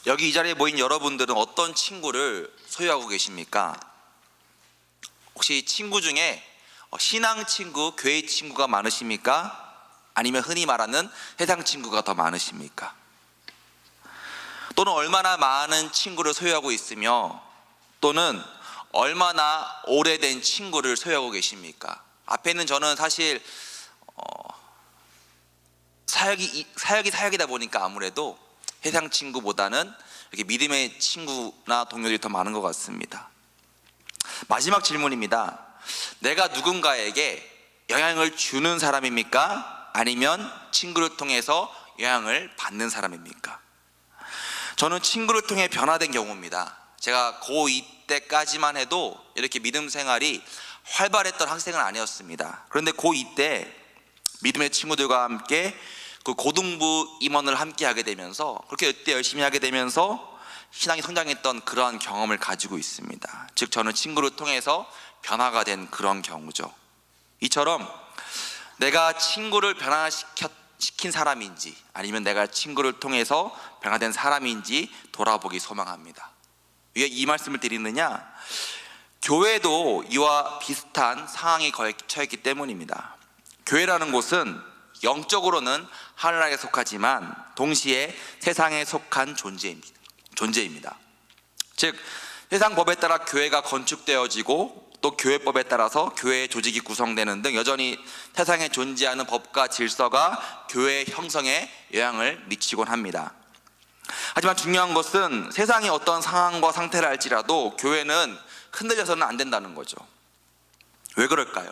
여기 이 자리에 모인 여러분들은 어떤 친구를 소유하고 계십니까? 혹시 친구 중에 신앙 친구, 교회 친구가 많으십니까? 아니면 흔히 말하는 세상 친구가 더 많으십니까? 또는 얼마나 많은 친구를 소유하고 있으며 또는 얼마나 오래된 친구를 소유하고 계십니까? 앞에 있는 저는 사실 사역이다 보니까 아무래도 세상 친구보다는 이렇게 믿음의 친구나 동료들이 더 많은 것 같습니다. 마지막 질문입니다. 내가 누군가에게 영향을 주는 사람입니까? 아니면 친구를 통해서 영향을 받는 사람입니까? 저는 친구를 통해 변화된 경우입니다. 제가 고2 때까지만 해도 이렇게 믿음 생활이 활발했던 학생은 아니었습니다. 그런데 고2 때 믿음의 친구들과 함께 그 고등부 임원을 함께 하게 되면서 그렇게 그때 열심히 하게 되면서 신앙이 성장했던 그러한 경험을 가지고 있습니다. 즉 저는 친구를 통해서 변화가 된 그런 경우죠. 이처럼 내가 친구를 변화시킨 사람인지 아니면 내가 친구를 통해서 변화된 사람인지 돌아보기 소망합니다. 왜 이 말씀을 드리느냐? 교회도 이와 비슷한 상황에 처했기 때문입니다. 교회라는 곳은 영적으로는 하늘나라에 속하지만 동시에 세상에 속한 존재입니다. 즉 세상 법에 따라 교회가 건축되어지고 또 교회법에 따라서 교회 조직이 구성되는 등 여전히 세상에 존재하는 법과 질서가 교회 형성에 영향을 미치곤 합니다. 하지만 중요한 것은 세상이 어떤 상황과 상태를 할지라도 교회는 흔들려서는 안 된다는 거죠. 왜 그럴까요?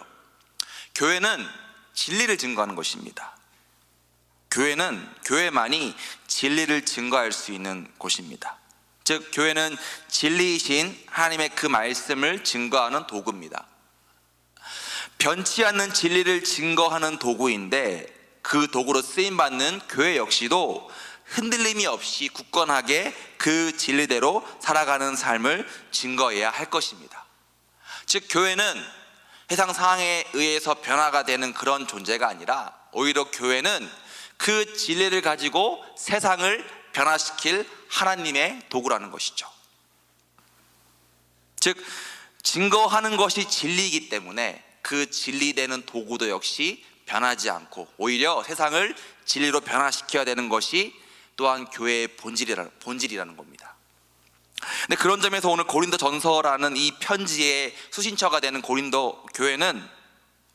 교회는 진리를 증거하는 것입니다. 교회만이 진리를 증거할 수 있는 곳입니다. 즉 교회는 진리이신 하나님의 그 말씀을 증거하는 도구입니다. 변치 않는 진리를 증거하는 도구인데 그 도구로 쓰임받는 교회 역시도 흔들림이 없이 굳건하게 그 진리대로 살아가는 삶을 증거해야 할 것입니다. 즉 교회는 세상 상황에 의해서 변화가 되는 그런 존재가 아니라 오히려 교회는 그 진리를 가지고 세상을 변화시킬 하나님의 도구라는 것이죠. 즉 증거하는 것이 진리이기 때문에 그 진리되는 도구도 역시 변하지 않고 오히려 세상을 진리로 변화시켜야 되는 것이 또한 교회의 본질이라는 겁니다. 근데 그런 점에서 오늘 고린도전서라는 이 편지의 수신처가 되는 고린도 교회는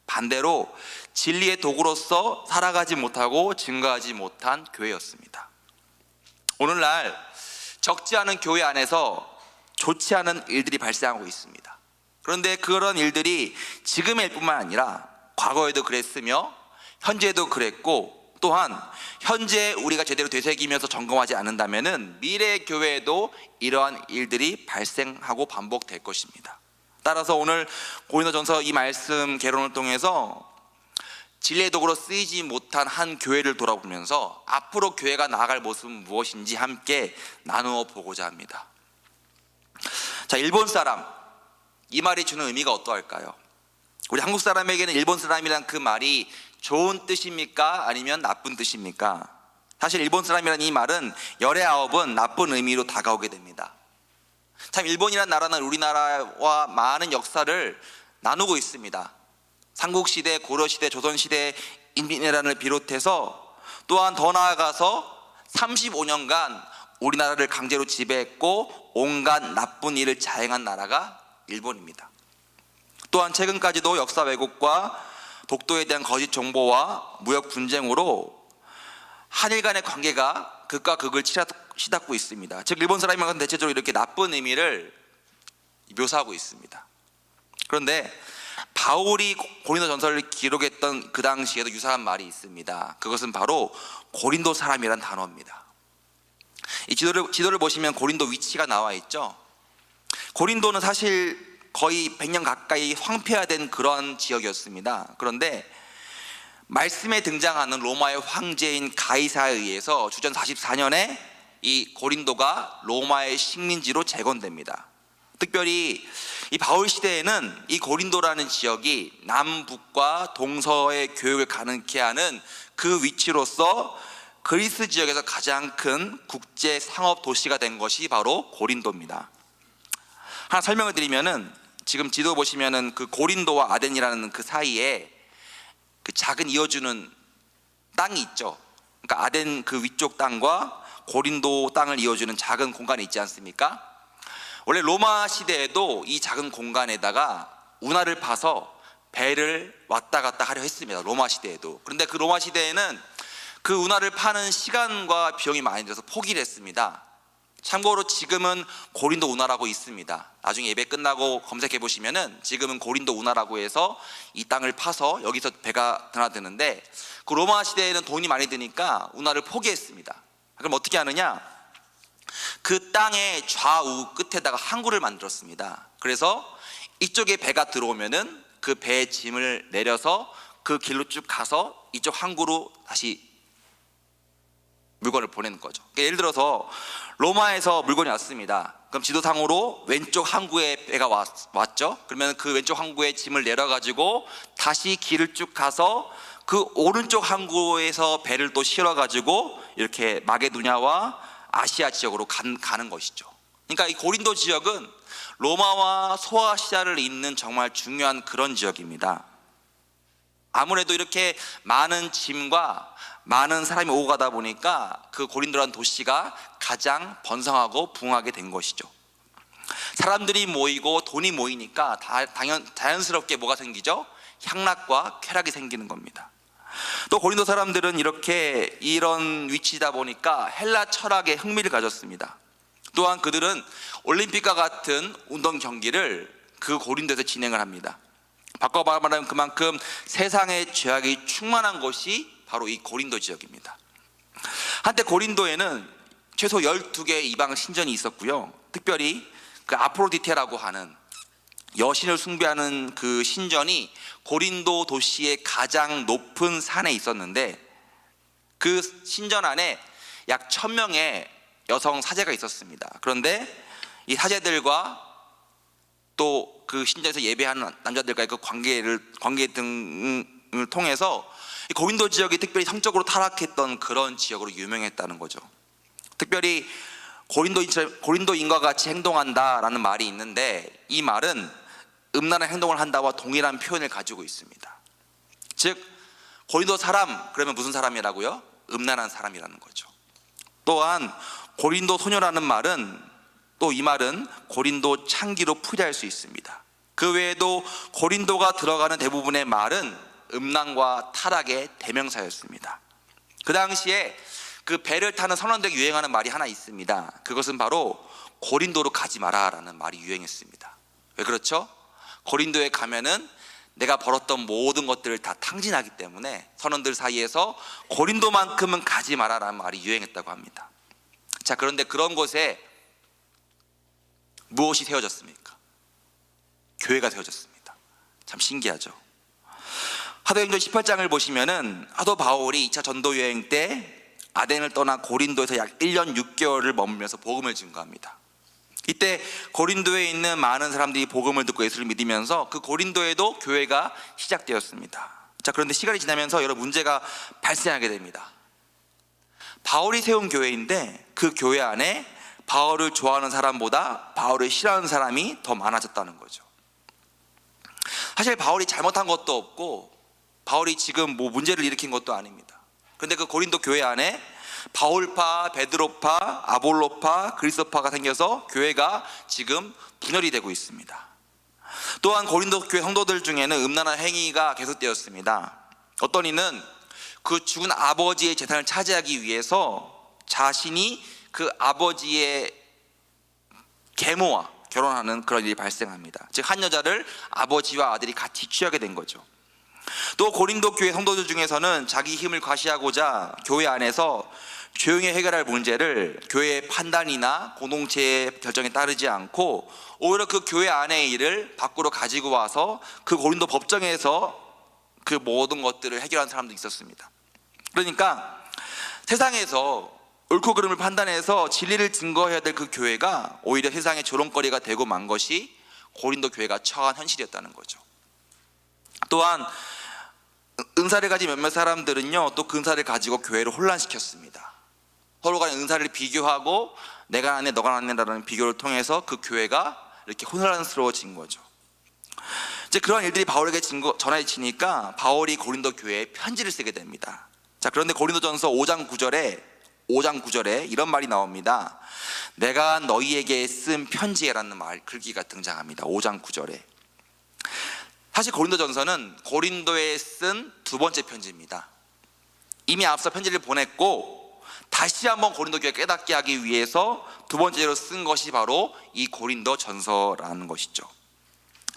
반대로 진리의 도구로서 살아가지 못하고 증거하지 못한 교회였습니다. 오늘날 적지 않은 교회 안에서 좋지 않은 일들이 발생하고 있습니다. 그런데 그런 일들이 지금의 일뿐만 아니라 과거에도 그랬으며 현재도 그랬고 또한 현재 우리가 제대로 되새기면서 점검하지 않는다면 미래 교회에도 이러한 일들이 발생하고 반복될 것입니다. 따라서 오늘 고린도전서 이 말씀 개론을 통해서 진리의 도구로 쓰이지 못한 한 교회를 돌아보면서 앞으로 교회가 나아갈 모습은 무엇인지 함께 나누어 보고자 합니다. 자, 일본 사람, 이 말이 주는 의미가 어떠할까요? 우리 한국 사람에게는 일본 사람이란 그 말이 좋은 뜻입니까? 아니면 나쁜 뜻입니까? 사실 일본 사람이란 이 말은 열의 아홉은 나쁜 의미로 다가오게 됩니다. 참 일본이란 나라는 우리나라와 많은 역사를 나누고 있습니다. 삼국시대, 고려시대, 조선시대, 임진왜란을 비롯해서 또한 더 나아가서 35년간 우리나라를 강제로 지배했고 온갖 나쁜 일을 자행한 나라가 일본입니다. 또한 최근까지도 역사 왜곡과 독도에 대한 거짓 정보와 무역 분쟁으로 한일 간의 관계가 극과 극을 치닫고 있습니다. 즉 일본 사람이면 대체적으로 이렇게 나쁜 의미를 묘사하고 있습니다. 그런데 바울이 고린도전서를 기록했던 그 당시에도 유사한 말이 있습니다. 그것은 바로 고린도 사람이란 단어입니다. 이 지도를 보시면 고린도 위치가 나와 있죠. 고린도는 사실 거의 100년 가까이 황폐화된 그런 지역이었습니다. 그런데 말씀에 등장하는 로마의 황제인 가이사에 의해서 주전 44년에 이 고린도가 로마의 식민지로 재건됩니다. 특별히 이 바울 시대에는 이 고린도라는 지역이 남북과 동서의 교역을 가능케 하는 그 위치로서 그리스 지역에서 가장 큰 국제 상업 도시가 된 것이 바로 고린도입니다. 하나 설명을 드리면은, 지금 지도 보시면은 그 고린도와 아덴이라는 그 사이에 그 작은 이어주는 땅이 있죠. 그러니까 아덴 그 위쪽 땅과 고린도 땅을 이어주는 작은 공간이 있지 않습니까? 원래 로마 시대에도 이 작은 공간에다가 운하를 파서 배를 왔다 갔다 하려 했습니다. 로마 시대에도. 그런데 그 로마 시대에는 그 운하를 파는 시간과 비용이 많이 들어서 포기를 했습니다. 참고로 지금은 고린도 운하라고 있습니다. 나중에 예배 끝나고 검색해 보시면은 지금은 고린도 운하라고 해서 이 땅을 파서 여기서 배가 드나드는데, 그 로마 시대에는 돈이 많이 드니까 운하를 포기했습니다. 그럼 어떻게 하느냐? 그 땅의 좌우 끝에다가 항구를 만들었습니다. 그래서 이쪽에 배가 들어오면은 그 배의 짐을 내려서 그 길로 쭉 가서 이쪽 항구로 다시 물건을 보내는 거죠. 그러니까 예를 들어서 로마에서 물건이 왔습니다. 그럼 지도상으로 왼쪽 항구에 배가 왔죠. 그러면 그 왼쪽 항구에 짐을 내려가지고 다시 길을 쭉 가서 그 오른쪽 항구에서 배를 또 실어가지고 이렇게 마게도냐와 아시아 지역으로 가는 것이죠. 그러니까 이 고린도 지역은 로마와 소아시아를 잇는 정말 중요한 그런 지역입니다. 아무래도 이렇게 많은 짐과 많은 사람이 오고 가다 보니까 그 고린도라는 도시가 가장 번성하고 부흥하게 된 것이죠. 사람들이 모이고 돈이 모이니까 자연스럽게 뭐가 생기죠? 향락과 쾌락이 생기는 겁니다. 또 고린도 사람들은 이런 위치다 보니까 헬라 철학에 흥미를 가졌습니다. 또한 그들은 올림픽과 같은 운동 경기를 그 고린도에서 진행을 합니다. 바꿔 말하면 그만큼 세상의 죄악이 충만한 곳이 바로 이 고린도 지역입니다. 한때 고린도에는 최소 12개의 이방 신전이 있었고요. 특별히 그 아프로디테라고 하는 여신을 숭배하는 그 신전이 고린도 도시의 가장 높은 산에 있었는데, 그 신전 안에 약 1000명의 여성 사제가 있었습니다. 그런데 이 사제들과 또 그 신전에서 예배하는 남자들과의 그 관계 등을 통해서 이 고린도 지역이 특별히 성적으로 타락했던 그런 지역으로 유명했다는 거죠. 특별히 고린도인과 같이 행동한다라는 말이 있는데, 이 말은 음란한 행동을 한다와 동일한 표현을 가지고 있습니다. 즉 고린도 사람, 그러면 무슨 사람이라고요? 음란한 사람이라는 거죠. 또한 고린도 소녀라는 말은, 또 이 말은 고린도 창기로 풀이할 수 있습니다. 그 외에도 고린도가 들어가는 대부분의 말은 음란과 타락의 대명사였습니다. 그 당시에 그 배를 타는 선원들에게 유행하는 말이 하나 있습니다. 그것은 바로 고린도로 가지 마라 라는 말이 유행했습니다. 왜 그렇죠? 고린도에 가면은 내가 벌었던 모든 것들을 다 탕진하기 때문에 선원들 사이에서 고린도만큼은 가지 마라 라는 말이 유행했다고 합니다. 자, 그런데 그런 곳에 무엇이 세워졌습니까? 교회가 세워졌습니다. 참 신기하죠. 사도행전 18장을 보시면은 사도 바울이 2차 전도 여행 때 아덴을 떠나 고린도에서 약 1년 6개월을 머물면서 복음을 증거합니다. 이때 고린도에 있는 많은 사람들이 복음을 듣고 예수를 믿으면서 그 고린도에도 교회가 시작되었습니다. 자, 그런데 시간이 지나면서 여러 문제가 발생하게 됩니다. 바울이 세운 교회인데 그 교회 안에 바울을 좋아하는 사람보다 바울을 싫어하는 사람이 더 많아졌다는 거죠. 사실 바울이 잘못한 것도 없고 바울이 지금 뭐 문제를 일으킨 것도 아닙니다. 그런데 그 고린도 교회 안에 바울파, 베드로파, 아볼로파, 그리스도파가 생겨서 교회가 지금 분열이 되고 있습니다. 또한 고린도 교회 성도들 중에는 음란한 행위가 계속되었습니다. 어떤 이는 그 죽은 아버지의 재산을 차지하기 위해서 자신이 그 아버지의 계모와 결혼하는 그런 일이 발생합니다. 즉 한 여자를 아버지와 아들이 같이 취하게 된 거죠. 또 고린도 교회 성도들 중에서는 자기 힘을 과시하고자 교회 안에서 조용히 해결할 문제를 교회의 판단이나 공동체의 결정에 따르지 않고 오히려 그 교회 안의 일을 밖으로 가지고 와서 그 고린도 법정에서 그 모든 것들을 해결한 사람도 있었습니다. 그러니까 세상에서 옳고 그름을 판단해서 진리를 증거해야 될 그 교회가 오히려 세상의 조롱거리가 되고 만 것이 고린도 교회가 처한 현실이었다는 거죠. 또한 은사를 가진 몇몇 사람들은요, 또 그 은사를 가지고 교회를 혼란시켰습니다. 서로 간의 은사를 비교하고 내가 낫네 너가 낫네라는 비교를 통해서 그 교회가 이렇게 혼란스러워진 거죠. 이제 그러한 일들이 바울에게 전해지니까 바울이 고린도 교회에 편지를 쓰게 됩니다. 자, 그런데 고린도전서 5장 9절에 이런 말이 나옵니다. 내가 너희에게 쓴 편지에라는 글귀가 등장합니다. 5장 9절에. 사실 고린도전서는 고린도에 쓴 두 번째 편지입니다. 이미 앞서 편지를 보냈고 다시 한번 고린도 교회 깨닫게 하기 위해서 두 번째로 쓴 것이 바로 이 고린도전서라는 것이죠.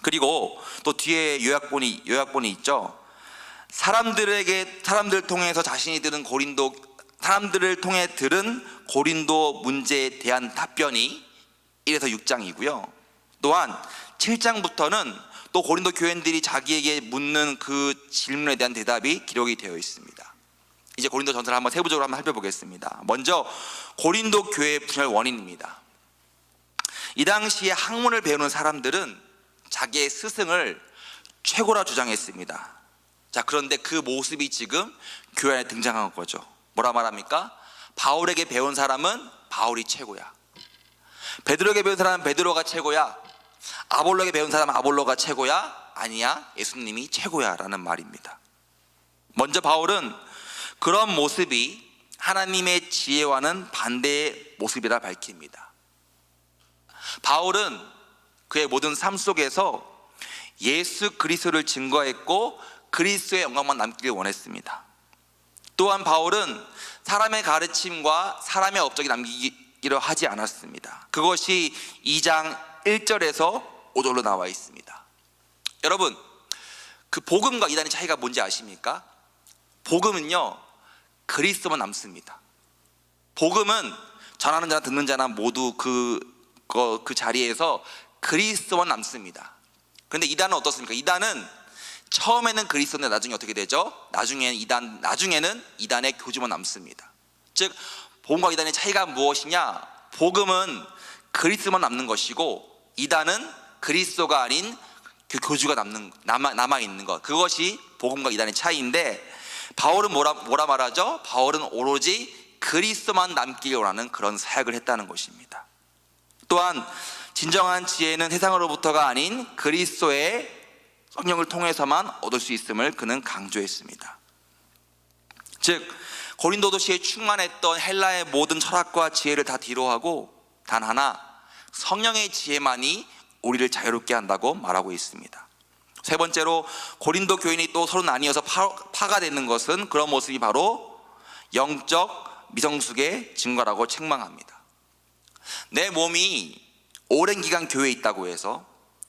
그리고 또 뒤에 요약본이 있죠. 사람들을 통해서 자신이 들은 사람들을 통해 들은 고린도 문제에 대한 답변이 1에서 6장이고요. 또한 7장부터는 또 고린도 교인들이 자기에게 묻는 그 질문에 대한 대답이 기록이 되어 있습니다. 이제 고린도 전서를 한번 세부적으로 한번 살펴보겠습니다. 먼저 고린도 교회의 분열 원인입니다. 이 당시에 학문을 배우는 사람들은 자기의 스승을 최고라 주장했습니다. 자, 그런데 그 모습이 지금 교회 안에 등장한 거죠. 뭐라 말합니까? 바울에게 배운 사람은 바울이 최고야. 베드로에게 배운 사람은 베드로가 최고야. 아볼로에게 배운 사람은 아볼로가 최고야. 아니야, 예수님이 최고야 라는 말입니다. 먼저 바울은 그런 모습이 하나님의 지혜와는 반대의 모습이라 밝힙니다. 바울은 그의 모든 삶 속에서 예수 그리스도를 증거했고 그리스도의 영광만 남기를 원했습니다. 또한 바울은 사람의 가르침과 사람의 업적이 남기기를 하지 않았습니다. 그것이 2장 1절에서 5절로 나와 있습니다. 여러분, 그 복음과 이단의 차이가 뭔지 아십니까? 복음은요, 그리스도만 남습니다. 복음은 전하는 자나 듣는 자나 모두 그 자리에서 그리스도만 남습니다. 그런데 이단은 어떻습니까? 이단은 처음에는 그리스도인데 나중에 어떻게 되죠? 나중에는 이단의 교주만 남습니다. 즉, 복음과 이단의 차이가 무엇이냐? 복음은 그리스도만 남는 것이고 이단은 그리스도가 아닌 그 교주가 남아있는 것, 그것이 복음과 이단의 차이인데, 바울은 뭐라 말하죠? 바울은 오로지 그리스도만 남기를 원하는 그런 사역을 했다는 것입니다. 또한 진정한 지혜는 세상으로부터가 아닌 그리스도의 성령을 통해서만 얻을 수 있음을 그는 강조했습니다. 즉, 고린도 도시에 충만했던 헬라의 모든 철학과 지혜를 다 뒤로하고 단 하나, 성령의 지혜만이 우리를 자유롭게 한다고 말하고 있습니다. 세 번째로, 고린도 교인이 또 서로 나뉘어서 파가 되는 것은, 그런 모습이 바로 영적 미성숙의 증거라고 책망합니다. 내 몸이 오랜 기간 교회에 있다고 해서,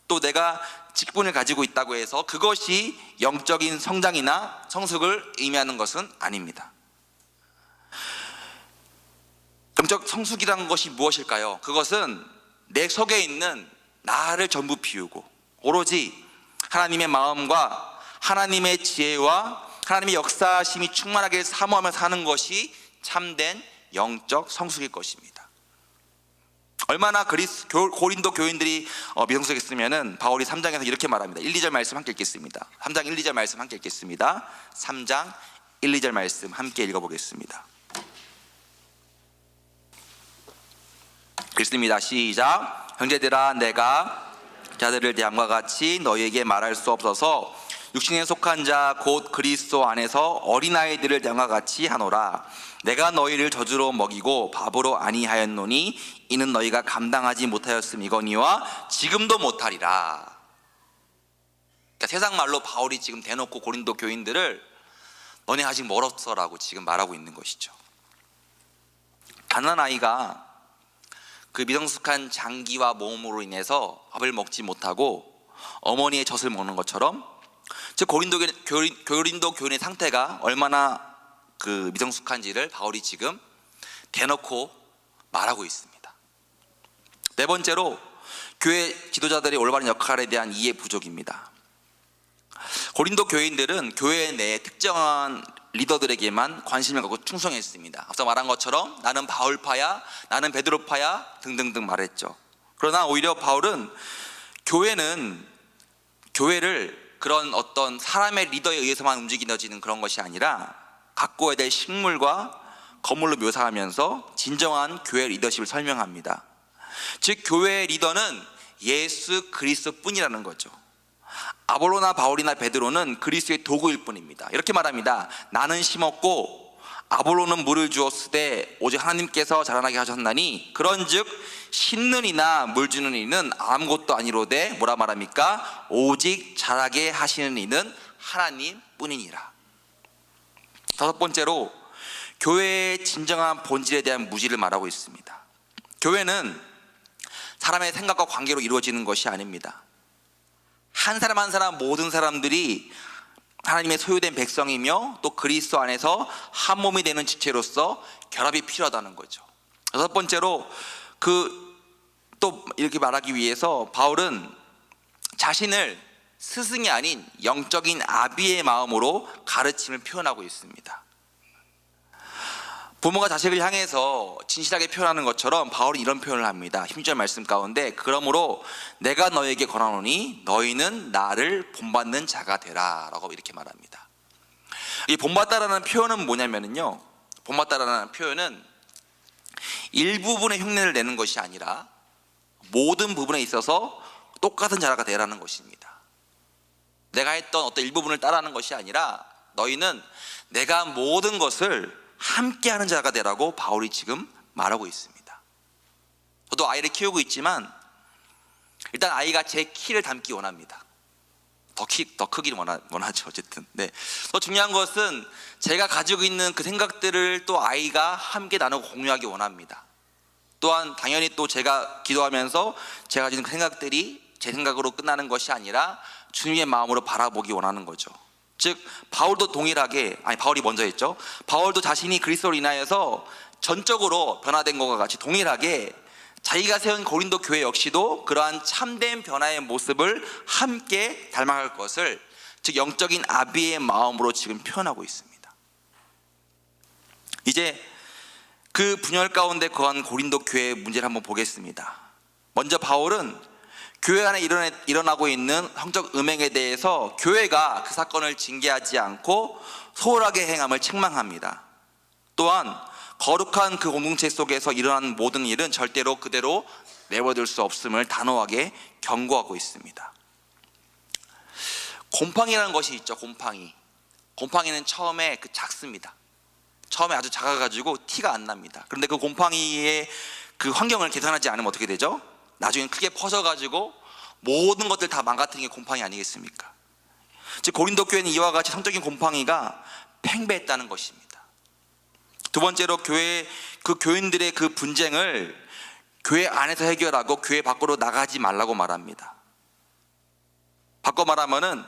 또 내가 직분을 가지고 있다고 해서 그것이 영적인 성장이나 성숙을 의미하는 것은 아닙니다. 영적 성숙이라는 것이 무엇일까요? 그것은 내 속에 있는 나를 전부 비우고 오로지 하나님의 마음과 하나님의 지혜와 하나님의 역사심이 충만하게 사모하며 사는 것이 참된 영적 성숙일 것입니다. 얼마나 고린도 교인들이 미성숙했으면은 바울이 3장에서 이렇게 말합니다. 1, 2절 말씀 함께 읽겠습니다. 3장 1, 2절 말씀 함께 읽겠습니다. 3장 1, 2절 말씀 함께 읽어보겠습니다. 읽습니다. 시작. 형제들아, 내가 자들을 대함과 같이 너희에게 말할 수 없어서 육신에 속한 자 곧 그리스도 안에서 어린아이들을 대함과 같이 하노라. 내가 너희를 저주로 먹이고 밥으로 아니하였노니 이는 너희가 감당하지 못하였음이거니와 지금도 못하리라. 그러니까 세상 말로 바울이 지금 대놓고 고린도 교인들을 너네 아직 멀었어라고 지금 말하고 있는 것이죠. 가난한 아이가 그 미성숙한 장기와 몸으로 인해서 밥을 먹지 못하고 어머니의 젖을 먹는 것처럼, 즉 고린도 교인의 상태가 얼마나 그 미성숙한지를 바울이 지금 대놓고 말하고 있습니다. 네 번째로, 교회 지도자들의 올바른 역할에 대한 이해 부족입니다. 고린도 교인들은 교회 내에 특정한 리더들에게만 관심을 갖고 충성했습니다. 앞서 말한 것처럼 나는 바울파야, 나는 베드로파야 등등등 말했죠. 그러나 오히려 바울은 교회를 그런 어떤 사람의 리더에 의해서만 움직여지는 그런 것이 아니라 가꿔야 될 식물과 건물로 묘사하면서 진정한 교회 리더십을 설명합니다. 즉 교회의 리더는 예수 그리스도뿐이라는 거죠. 아볼로나 바울이나 베드로는 그리스도의 도구일 뿐입니다. 이렇게 말합니다. 나는 심었고 아볼로는 물을 주었으되 오직 하나님께서 자라나게 하셨나니 그런즉 심는 이나 물 주는 이는 아무것도 아니로되 뭐라 말합니까? 오직 자라게 하시는 이는 하나님뿐이니라. 다섯 번째로 교회의 진정한 본질에 대한 무지를 말하고 있습니다. 교회는 사람의 생각과 관계로 이루어지는 것이 아닙니다. 한 사람 한 사람 모든 사람들이 하나님의 소유된 백성이며 또 그리스도 안에서 한 몸이 되는 지체로서 결합이 필요하다는 거죠. 여섯 번째로 또 이렇게 말하기 위해서 바울은 자신을 스승이 아닌 영적인 아비의 마음으로 가르침을 표현하고 있습니다. 부모가 자식을 향해서 진실하게 표현하는 것처럼 바울이 이런 표현을 합니다. 10절 말씀 가운데 그러므로 내가 너에게 권하노니 너희는 나를 본받는 자가 되라 라고 이렇게 말합니다. 이 본받다라는 표현은 뭐냐면요, 본받다라는 표현은 일부분의 흉내를 내는 것이 아니라 모든 부분에 있어서 똑같은 자가 되라는 것입니다. 내가 했던 어떤 일부분을 따라하는 것이 아니라 너희는 내가 모든 것을 함께하는 자가 되라고 바울이 지금 말하고 있습니다. 저도 아이를 키우고 있지만 일단 아이가 제 키를 닮기 원합니다. 더 크기를 원하죠. 어쨌든 더 중요한 것은 제가 가지고 있는 그 생각들을 또 아이가 함께 나누고 공유하기 원합니다. 또한 당연히 또 제가 기도하면서 제가 가진 그 생각들이 제 생각으로 끝나는 것이 아니라 주님의 마음으로 바라보기 원하는 거죠. 즉 바울도 바울이 먼저 했죠. 바울도 자신이 그리스도로 인하여서 전적으로 변화된 것과 같이 동일하게 자기가 세운 고린도 교회 역시도 그러한 참된 변화의 모습을 함께 닮아갈 것을, 즉 영적인 아비의 마음으로 지금 표현하고 있습니다. 이제 그 분열 가운데 거한 고린도 교회의 문제를 한번 보겠습니다. 먼저 바울은 교회 안에 일어나고 있는 성적 음행에 대해서 교회가 그 사건을 징계하지 않고 소홀하게 행함을 책망합니다. 또한 거룩한 그 공동체 속에서 일어나는 모든 일은 절대로 그대로 내버려둘 수 없음을 단호하게 경고하고 있습니다. 곰팡이라는 것이 있죠. 곰팡이는 처음에 작습니다. 처음에 아주 작아가지고 티가 안 납니다. 그런데 그 곰팡이의 그 환경을 개선하지 않으면 어떻게 되죠? 나중에 크게 퍼져가지고 모든 것들 다 망가뜨리는 게 곰팡이 아니겠습니까? 즉 고린도 교회는 이와 같이 성적인 곰팡이가 팽배했다는 것입니다. 두 번째로 교인들의 그 분쟁을 교회 안에서 해결하고 교회 밖으로 나가지 말라고 말합니다. 바꿔 말하면은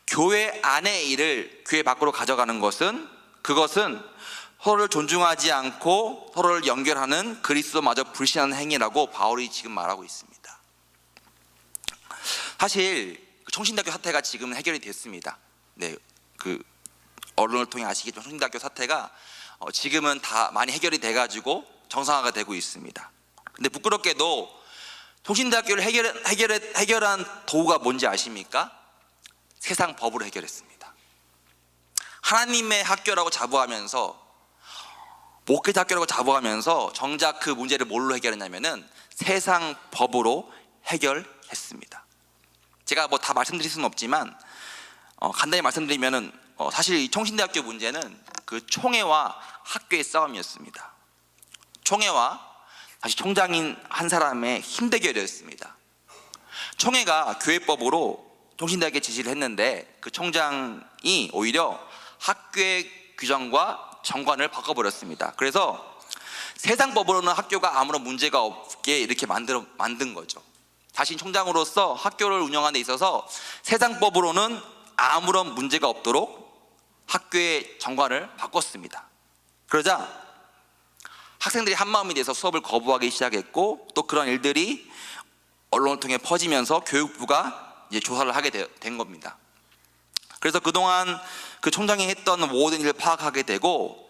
교회 안의 일을 교회 밖으로 가져가는 그것은 서로를 존중하지 않고 서로를 연결하는 그리스도마저 불신하는 행위라고 바울이 지금 말하고 있습니다. 사실 총신대학교 사태가 지금 해결이 됐습니다. 언론을 통해 아시겠지만 총신대학교 사태가 지금은 다 많이 해결이 돼가지고 정상화가 되고 있습니다. 근데 부끄럽게도 총신대학교를 해결한 도구가 뭔지 아십니까? 세상 법으로 해결했습니다. 하나님의 학교라고 자부하면서, 목회자 학교라고 자부하면서 정작 그 문제를 뭘로 해결했냐면은 세상 법으로 해결했습니다. 제가 다 말씀드릴 수는 없지만 간단히 말씀드리면은 사실 이 총신대학교 문제는 그 총회와 학교의 싸움이었습니다. 총회와 다시 총장인 한 사람의 힘 대결이었습니다. 총회가 교회법으로 총신대학교에 지시를 했는데 그 총장이 오히려 학교의 규정과 정관을 바꿔버렸습니다. 그래서 세상 법으로는 학교가 아무런 문제가 없게 이렇게 만든 거죠. 자신 총장으로서 학교를 운영하는 데 있어서 세상 법으로는 아무런 문제가 없도록 학교의 정관을 바꿨습니다. 그러자 학생들이 한마음이 돼서 수업을 거부하기 시작했고, 또 그런 일들이 언론을 통해 퍼지면서 교육부가 이제 조사를 하게 된 겁니다. 그래서 그동안 그 총장이 했던 모든 일을 파악하게 되고,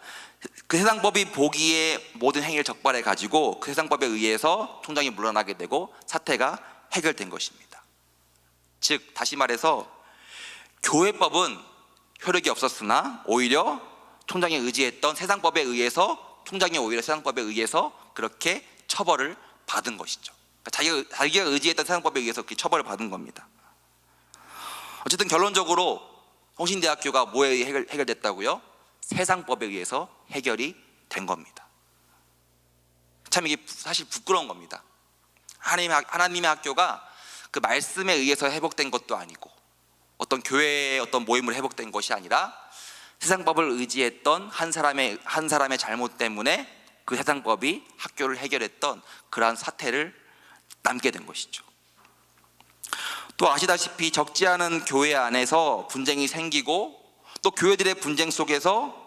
그 세상법이 보기에 모든 행위를 적발해 가지고 그 세상법에 의해서 총장이 물러나게 되고 사태가 해결된 것입니다. 즉 다시 말해서 교회법은 효력이 없었으나 오히려 총장이 의지했던 세상법에 의해서 총장이 오히려 세상법에 의해서 그렇게 처벌을 받은 것이죠. 그러니까 자기가 의지했던 세상법에 의해서 그렇게 처벌을 받은 겁니다. 어쨌든 결론적으로 성신대학교가 뭐에 의해 해결됐다고요? 세상법에 의해서 해결이 된 겁니다. 참 이게 사실 부끄러운 겁니다. 하나님의 학교가 그 말씀에 의해서 회복된 것도 아니고 어떤 교회의 어떤 모임으로 회복된 것이 아니라 세상법을 의지했던 한 사람의 잘못 때문에 그 세상법이 학교를 해결했던 그러한 사태를 남게 된 것이죠. 또 아시다시피 적지 않은 교회 안에서 분쟁이 생기고 또 교회들의 분쟁 속에서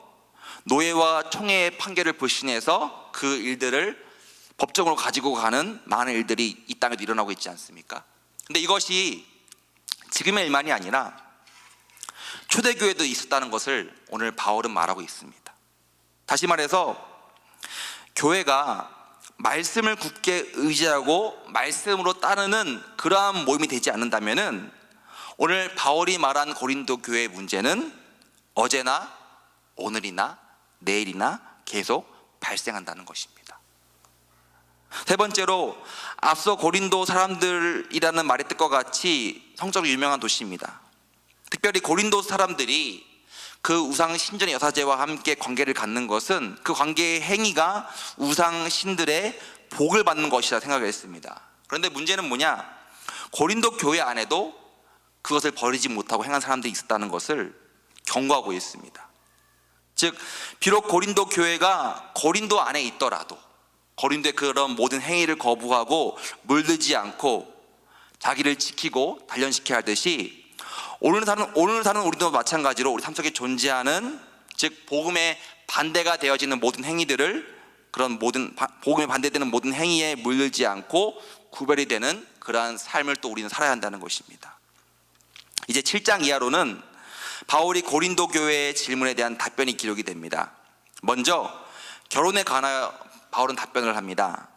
노예와 총회의 판결을 불신해서 그 일들을 법정으로 가지고 가는 많은 일들이 이 땅에도 일어나고 있지 않습니까? 근데 이것이 지금의 일만이 아니라 초대교회도 있었다는 것을 오늘 바울은 말하고 있습니다. 다시 말해서 교회가 말씀을 굳게 의지하고 말씀으로 따르는 그러한 모임이 되지 않는다면은 오늘 바울이 말한 고린도 교회의 문제는 어제나 오늘이나 내일이나 계속 발생한다는 것입니다. 세 번째로 앞서 고린도 사람들이라는 말의 뜻과 같이 성적으로 유명한 도시입니다. 특별히 고린도 사람들이 그 우상 신전의 여사제와 함께 관계를 갖는 것은 그 관계의 행위가 우상 신들의 복을 받는 것이라 생각을 했습니다. 그런데 문제는 뭐냐? 고린도 교회 안에도 그것을 버리지 못하고 행한 사람들이 있었다는 것을 경고하고 있습니다. 즉 비록 고린도 교회가 고린도 안에 있더라도 고린도의 그런 모든 행위를 거부하고 물들지 않고 자기를 지키고 단련시켜야 하듯이 오늘 사는 우리도 마찬가지로 우리 삶 속에 존재하는 즉 복음에 반대가 되어지는 모든 행위들을 그런 모든 복음에 반대되는 모든 행위에 물들지 않고 구별이 되는 그러한 삶을 또 우리는 살아야 한다는 것입니다. 이제 7장 이하로는 바울이 고린도 교회의 질문에 대한 답변이 기록이 됩니다. 먼저 결혼에 관하여 바울은 답변을 합니다.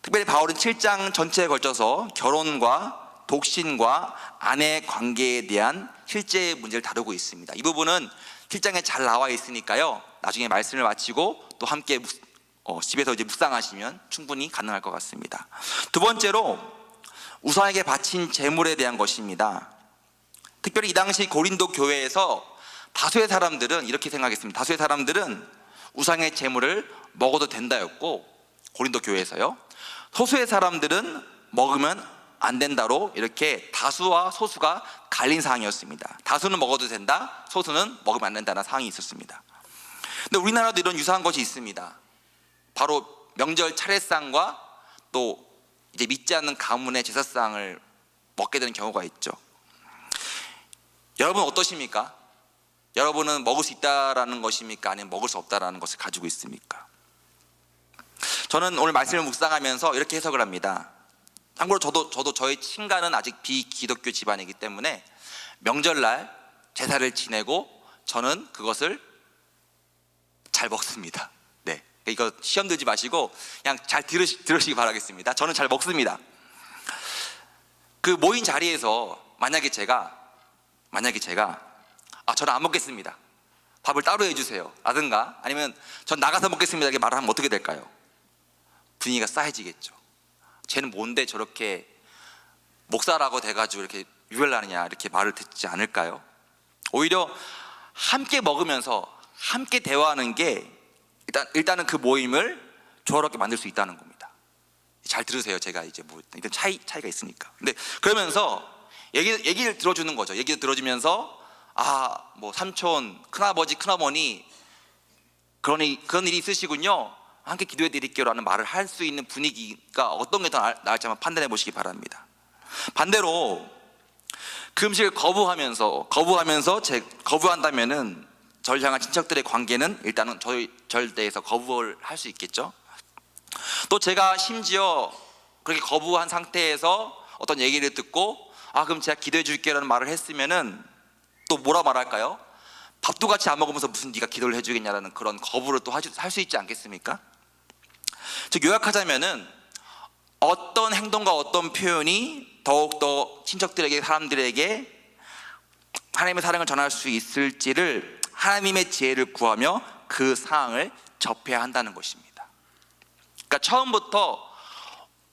특별히 바울은 7장 전체에 걸쳐서 결혼과 독신과 아내 관계에 대한 실제 문제를 다루고 있습니다. 이 부분은 7장에 잘 나와 있으니까요. 나중에 말씀을 마치고 또 함께 집에서 이제 묵상하시면 충분히 가능할 것 같습니다. 두 번째로 우상에게 바친 제물에 대한 것입니다. 특별히 이 당시 고린도 교회에서 다수의 사람들은 이렇게 생각했습니다. 다수의 사람들은 우상의 제물을 먹어도 된다였고 고린도 교회에서요. 소수의 사람들은 먹으면 안 된다로 이렇게 다수와 소수가 갈린 상황이었습니다. 다수는 먹어도 된다, 소수는 먹으면 안 된다는 상황이 있었습니다. 근데 우리나라도 이런 유사한 것이 있습니다. 바로 명절 차례상과 또 이제 믿지 않는 가문의 제사상을 먹게 되는 경우가 있죠. 여러분 어떠십니까? 여러분은 먹을 수 있다라는 것입니까? 아니면 먹을 수 없다라는 것을 가지고 있습니까? 저는 오늘 말씀을 묵상하면서 이렇게 해석을 합니다. 참고로 저도 저희 친가는 아직 비기독교 집안이기 때문에 명절날 제사를 지내고 저는 그것을 잘 먹습니다. 네, 이거 시험 들지 마시고 그냥 잘 들으시기 바라겠습니다. 저는 잘 먹습니다. 그 모인 자리에서 만약에 제가 저는 안 먹겠습니다, 밥을 따로 해주세요 라든가 아니면 전 나가서 먹겠습니다 이렇게 말을 하면 어떻게 될까요? 분위기가 싸해지겠죠. 쟤는 뭔데 저렇게 목사라고 돼가지고 이렇게 유별나느냐 이렇게 말을 듣지 않을까요? 오히려 함께 먹으면서 함께 대화하는 게 일단은 그 모임을 조화롭게 만들 수 있다는 겁니다. 잘 들으세요. 제가 이제 일단 차이가 있으니까. 근데 그러면서 얘기를 들어주는 거죠. 얘기를 들어주면서 삼촌, 큰아버지, 큰어머니 그런 일이 있으시군요. 함께 기도해 드릴게요 라는 말을 할 수 있는 분위기가 어떤 게 더 나을지 한번 판단해 보시기 바랍니다. 반대로 그 음식을 거부한다면은 저를 향한 친척들의 관계는 일단은 저를 대해서 거부를 할 수 있겠죠. 또 제가 심지어 그렇게 거부한 상태에서 어떤 얘기를 듣고 그럼 제가 기도해 줄게요 라는 말을 했으면은 또 뭐라 말할까요? 밥도 같이 안 먹으면서 무슨 네가 기도를 해주겠냐라는 그런 거부를 또 할 수 있지 않겠습니까? 즉 요약하자면은 어떤 행동과 어떤 표현이 더욱더 친척들에게 사람들에게 하나님의 사랑을 전할 수 있을지를 하나님의 지혜를 구하며 그 상황을 접해야 한다는 것입니다. 그러니까 처음부터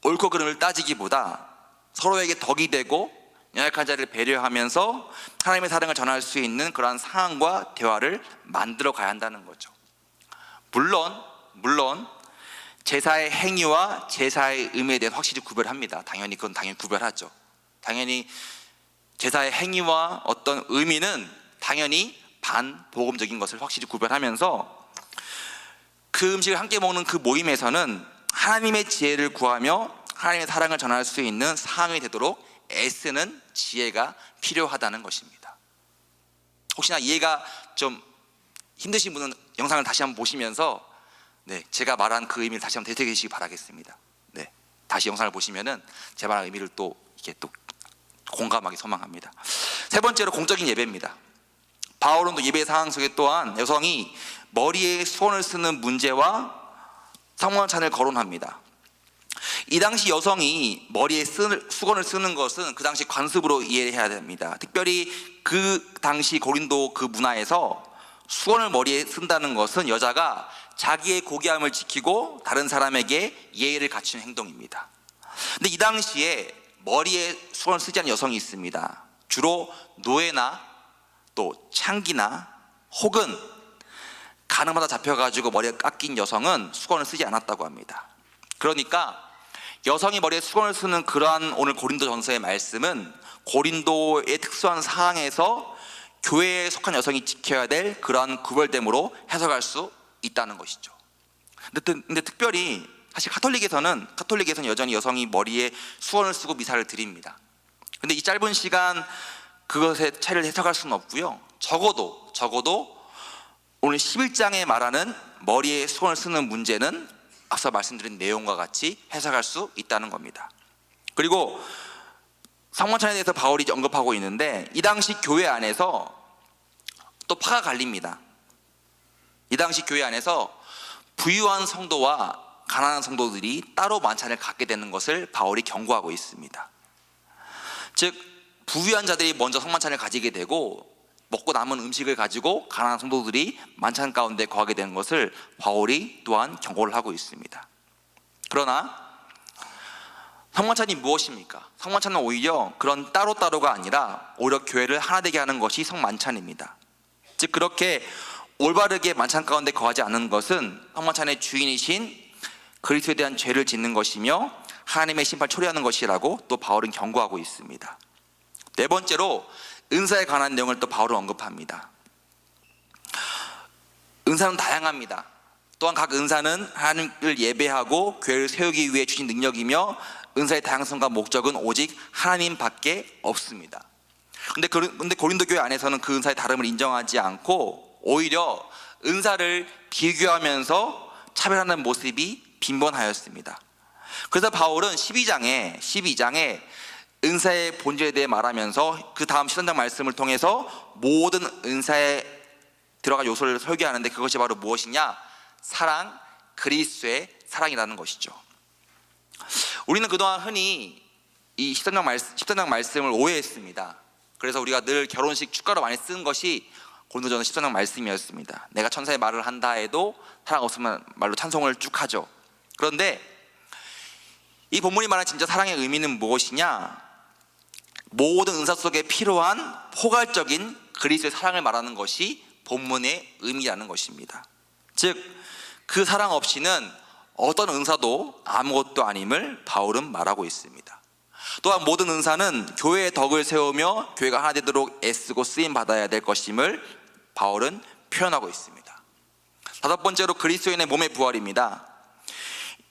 옳고 그름을 따지기보다 서로에게 덕이 되고 연약한 자를 배려하면서 하나님의 사랑을 전할 수 있는 그러한 상황과 대화를 만들어 가야 한다는 거죠. 물론 제사의 행위와 제사의 의미에 대해 확실히 구별합니다. 그건 당연히 구별하죠. 당연히 제사의 행위와 어떤 의미는 당연히 반복음적인 것을 확실히 구별하면서 그 음식을 함께 먹는 그 모임에서는 하나님의 지혜를 구하며 하나님의 사랑을 전할 수 있는 상황이 되도록 애쓰는 지혜가 필요하다는 것입니다. 혹시나 이해가 좀 힘드신 분은 영상을 다시 한번 보시면서 제가 말한 그 의미를 다시 한번 되새기시기 바라겠습니다. 다시 영상을 보시면은 제 말한 의미를 또 이렇게 또 공감하기 소망합니다. 세 번째로 공적인 예배입니다. 바울은 또 예배 상황 속에 또한 여성이 머리에 수건을 쓰는 문제와 성만찬을 거론합니다. 이 당시 여성이 머리에 수건을 쓰는 것은 그 당시 관습으로 이해해야 됩니다. 특별히 그 당시 고린도 그 문화에서 수건을 머리에 쓴다는 것은 여자가 자기의 고귀함을 지키고 다른 사람에게 예의를 갖추는 행동입니다. 근데 이 당시에 머리에 수건을 쓰지 않는 여성이 있습니다. 주로 노예나 또 창기나 혹은 가늠하다 잡혀가지고 머리가 깎인 여성은 수건을 쓰지 않았다고 합니다. 그러니까 여성이 머리에 수건을 쓰는 그러한 오늘 고린도전서의 말씀은 고린도의 특수한 상황에서 교회에 속한 여성이 지켜야 될 그러한 구별됨으로 해석할 수 있다는 것이죠. 근데 특별히 사실 카톨릭에서는 여전히 여성이 머리에 수건을 쓰고 미사를 드립니다. 근데 이 짧은 시간 그것의 차이를 해석할 수는 없고요. 적어도 오늘 11장에 말하는 머리에 수건을 쓰는 문제는 앞서 말씀드린 내용과 같이 해석할 수 있다는 겁니다. 그리고 성만찬에 대해서 바울이 언급하고 있는데 이 당시 교회 안에서 또 파가 갈립니다. 이 당시 교회 안에서 부유한 성도와 가난한 성도들이 따로 만찬을 갖게 되는 것을 바울이 경고하고 있습니다. 즉 부유한 자들이 먼저 성만찬을 가지게 되고 먹고 남은 음식을 가지고 가난한 성도들이 만찬 가운데 거하게 되는 것을 바울이 또한 경고를 하고 있습니다. 그러나 성만찬이 무엇입니까? 성만찬은 오히려 그런 따로따로가 아니라 오히려 교회를 하나 되게 하는 것이 성만찬입니다. 즉 그렇게 올바르게 만찬 가운데 거하지 않는 것은 성만찬의 주인이신 그리스도에 대한 죄를 짓는 것이며 하나님의 심판을 초래하는 것이라고 또 바울은 경고하고 있습니다. 네 번째로 은사에 관한 내용을 또 바울은 언급합니다. 은사는 다양합니다. 또한 각 은사는 하나님을 예배하고 교회를 세우기 위해 주신 능력이며 은사의 다양성과 목적은 오직 하나님밖에 없습니다. 근데 고린도 교회 안에서는 그 은사의 다름을 인정하지 않고 오히려 은사를 비교하면서 차별하는 모습이 빈번하였습니다. 그래서 바울은 12장에 은사의 본질에 대해 말하면서 그 다음 13장 말씀을 통해서 모든 은사에 들어갈 요소를 설계하는데 그것이 바로 무엇이냐? 사랑, 그리스도의 사랑이라는 것이죠. 우리는 그동안 흔히 이 13장 말씀을 오해했습니다. 그래서 우리가 늘 결혼식 축가로 많이 쓴 것이 고린도전서 13장 말씀이었습니다. 내가 천사의 말을 한다 해도 사랑 없으면 말로 찬송을 쭉 하죠. 그런데 이 본문이 말하는 진짜 사랑의 의미는 무엇이냐? 모든 은사 속에 필요한 포괄적인 그리스도의 사랑을 말하는 것이 본문의 의미라는 것입니다. 즉 그 사랑 없이는 어떤 은사도 아무것도 아님을 바울은 말하고 있습니다. 또한 모든 은사는 교회의 덕을 세우며 교회가 하나 되도록 애쓰고 쓰임 받아야 될 것임을 바울은 표현하고 있습니다. 다섯 번째로 그리스도인의 몸의 부활입니다.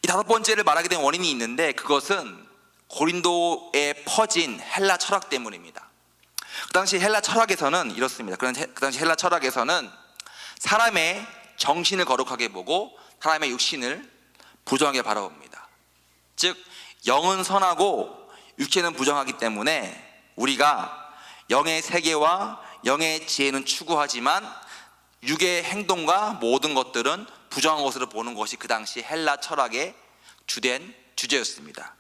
이 다섯 번째를 말하게 된 원인이 있는데 그것은 고린도에 퍼진 헬라 철학 때문입니다. 그 당시 헬라 철학에서는 이렇습니다. 그 당시 헬라 철학에서는 사람의 정신을 거룩하게 보고 사람의 육신을 부정하게 바라봅니다. 즉 영은 선하고 육체는 부정하기 때문에 우리가 영의 세계와 영의 지혜는 추구하지만 육의 행동과 모든 것들은 부정한 것으로 보는 것이 그 당시 헬라 철학의 주된 주제였습니다.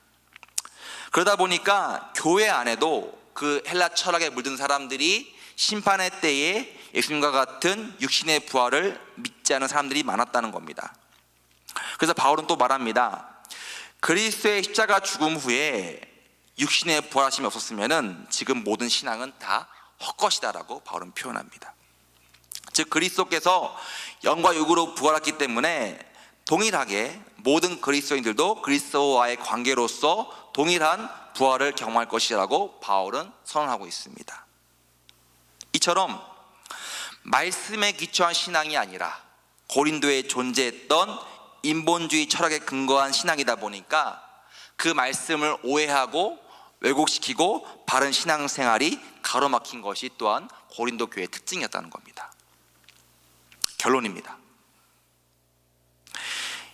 그러다 보니까 교회 안에도 그 헬라 철학에 물든 사람들이 심판의 때에 예수님과 같은 육신의 부활을 믿지 않은 사람들이 많았다는 겁니다. 그래서 바울은 또 말합니다. 그리스도의 십자가 죽음 후에 육신의 부활하심이 없었으면 지금 모든 신앙은 다 헛것이다라고 바울은 표현합니다. 즉 그리스도께서 영과 육으로 부활했기 때문에 동일하게 모든 그리스도인들도 그리스도와의 관계로서 동일한 부활을 경험할 것이라고 바울은 선언하고 있습니다. 이처럼 말씀에 기초한 신앙이 아니라 고린도에 존재했던 인본주의 철학에 근거한 신앙이다 보니까 그 말씀을 오해하고 왜곡시키고 바른 신앙생활이 가로막힌 것이 또한 고린도 교회의 특징이었다는 겁니다. 결론입니다.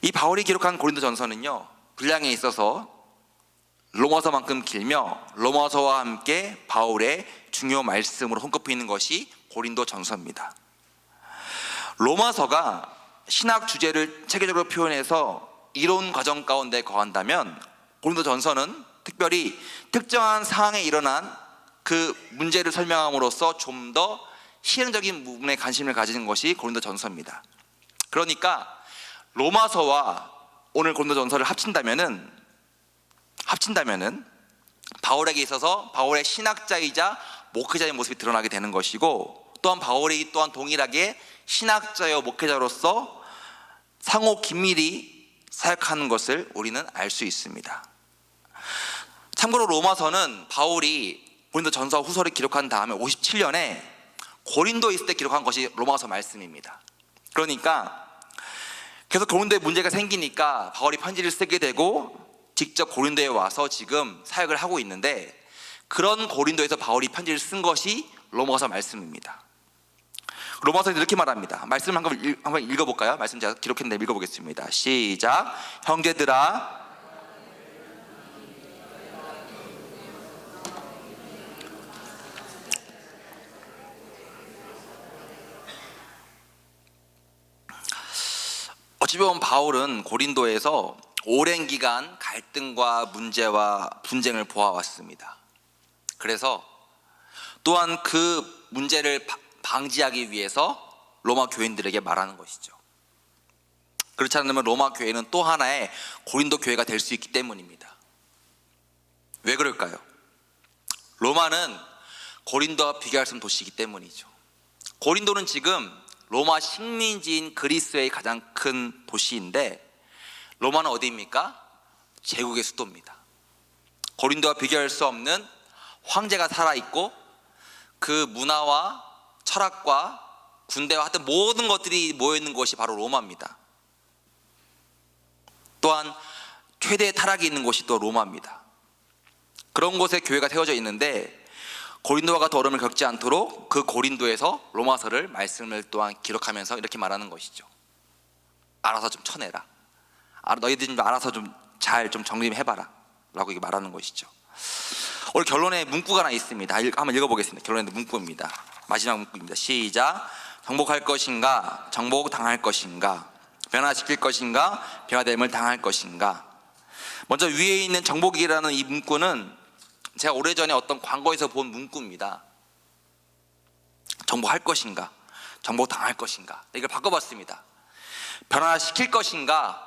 이 바울이 기록한 고린도 전서는요, 분량에 있어서 로마서만큼 길며 로마서와 함께 바울의 중요 말씀으로 손꼽혀 있는 것이 고린도 전서입니다. 로마서가 신학 주제를 체계적으로 표현해서 이론 과정 가운데 거한다면 고린도 전서는 특별히 특정한 상황에 일어난 그 문제를 설명함으로써 좀 더 실행적인 부분에 관심을 가지는 것이 고린도 전서입니다. 그러니까 로마서와 오늘 고린도 전서를 합친다면은 바울에게 있어서 바울의 신학자이자 목회자의 모습이 드러나게 되는 것이고, 또한 바울이 또한 동일하게 신학자여 목회자로서 상호 긴밀히 사역하는 것을 우리는 알 수 있습니다. 참고로 로마서는 바울이 고린도 전서 후서를 기록한 다음에 57년에 고린도에 있을 때 기록한 것이 로마서 말씀입니다. 그러니까 계속 고린도에 문제가 생기니까 바울이 편지를 쓰게 되고 직접 고린도에 와서 지금 사역을 하고 있는데, 그런 고린도에서 바울이 편지를 쓴 것이 로마서 말씀입니다. 로마서에서 이렇게 말합니다. 말씀 한번 읽어볼까요? 말씀 제가 기록했는데 읽어보겠습니다. 시작. 형제들아, 어찌 보면 바울은 고린도에서 오랜 기간 갈등과 문제와 분쟁을 보아왔습니다. 그래서 또한 그 문제를 방지하기 위해서 로마 교인들에게 말하는 것이죠. 그렇지 않으면 로마 교회는 또 하나의 고린도 교회가 될 수 있기 때문입니다. 왜 그럴까요? 로마는 고린도와 비교할 수 없는 도시이기 때문이죠. 고린도는 지금 로마 식민지인 그리스의 가장 큰 도시인데, 로마는 어디입니까? 제국의 수도입니다. 고린도와 비교할 수 없는 황제가 살아있고 그 문화와 철학과 군대와 하여튼 모든 것들이 모여있는 곳이 바로 로마입니다. 또한 최대의 타락이 있는 곳이 또 로마입니다. 그런 곳에 교회가 세워져 있는데 고린도와 같은 어려움을 겪지 않도록 그 고린도에서 로마서를 말씀을 또한 기록하면서 이렇게 말하는 것이죠. 알아서 좀 쳐내라. 너희들이 좀 알아서 좀 잘 좀 정리해봐라 라고 이렇게 말하는 것이죠. 오늘 결론에 문구가 하나 있습니다. 한번 읽어보겠습니다. 결론에 문구입니다. 마지막 문구입니다. 시작. 정복할 것인가, 정복당할 것인가, 변화시킬 것인가, 변화됨을 당할 것인가. 먼저 위에 있는 정복이라는 이 문구는 제가 오래전에 어떤 광고에서 본 문구입니다. 정복할 것인가, 정복당할 것인가. 이걸 바꿔봤습니다. 변화시킬 것인가,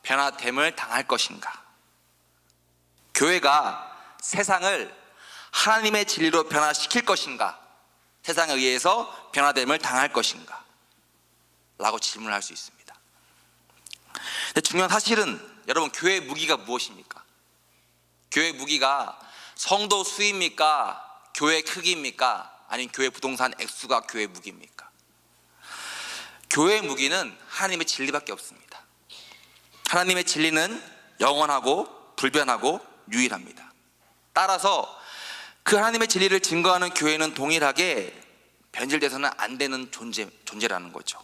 변화됨을 당할 것인가. 교회가 세상을 하나님의 진리로 변화시킬 것인가, 세상에 의해서 변화됨을 당할 것인가 라고 질문을 할 수 있습니다. 근데 중요한 사실은 여러분, 교회의 무기가 무엇입니까? 교회의 무기가 성도 수입니까? 교회 크기입니까? 아니면 교회 부동산 액수가 교회 무기입니까? 교회의 무기는 하나님의 진리밖에 없습니다. 하나님의 진리는 영원하고 불변하고 유일합니다. 따라서 그 하나님의 진리를 증거하는 교회는 동일하게 변질돼서는 안 되는 존재라는 거죠.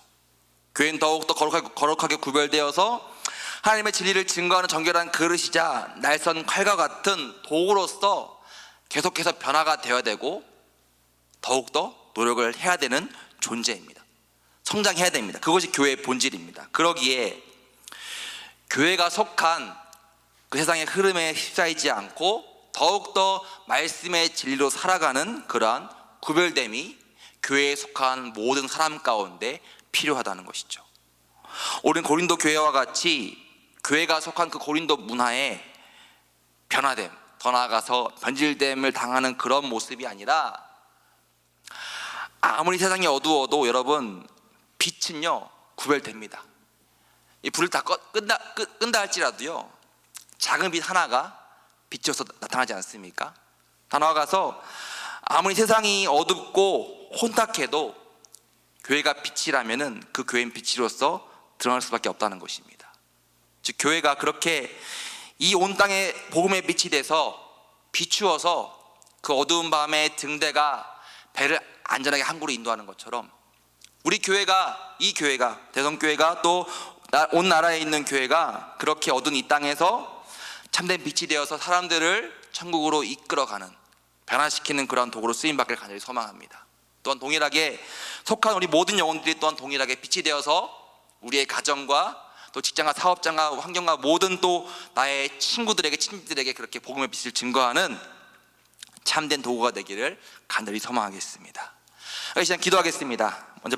교회는 더욱더 거룩하게 구별되어서 하나님의 진리를 증거하는 정결한 그릇이자 날선 칼과 같은 도구로서 계속해서 변화가 되어야 되고 더욱더 노력을 해야 되는 존재입니다. 성장해야 됩니다. 그것이 교회의 본질입니다. 그러기에 교회가 속한 그 세상의 흐름에 휩싸이지 않고 더욱더 말씀의 진리로 살아가는 그러한 구별됨이 교회에 속한 모든 사람 가운데 필요하다는 것이죠. 우리는 고린도 교회와 같이 교회가 속한 그 고린도 문화에 변화됨, 더 나아가서 변질됨을 당하는 그런 모습이 아니라, 아무리 세상이 어두워도 여러분, 빛은요 구별됩니다. 이 불을 다 끈다 할지라도요, 작은 빛 하나가 빛으로서 나타나지 않습니까? 다 나아가서 아무리 세상이 어둡고 혼탁해도 교회가 빛이라면은 그 교회는 빛으로서 드러날 수밖에 없다는 것입니다. 즉 교회가 그렇게 이 온 땅에 복음의 빛이 돼서 비추어서 그 어두운 밤에 등대가 배를 안전하게 항구로 인도하는 것처럼, 우리 교회가, 이 교회가, 대성교회가 또 온 나라에 있는 교회가 그렇게 어두운 이 땅에서 참된 빛이 되어서 사람들을 천국으로 이끌어가는, 변화시키는 그러한 도구로 쓰임받기를 간절히 소망합니다. 또한 동일하게 속한 우리 모든 영혼들이 또한 동일하게 빛이 되어서 우리의 가정과 또 직장과 사업장과 환경과 모든 또 나의 친구들에게, 친지들에게 그렇게 복음의 빛을 증거하는 참된 도구가 되기를 간절히 소망하겠습니다. 이 시간 기도하겠습니다. 먼저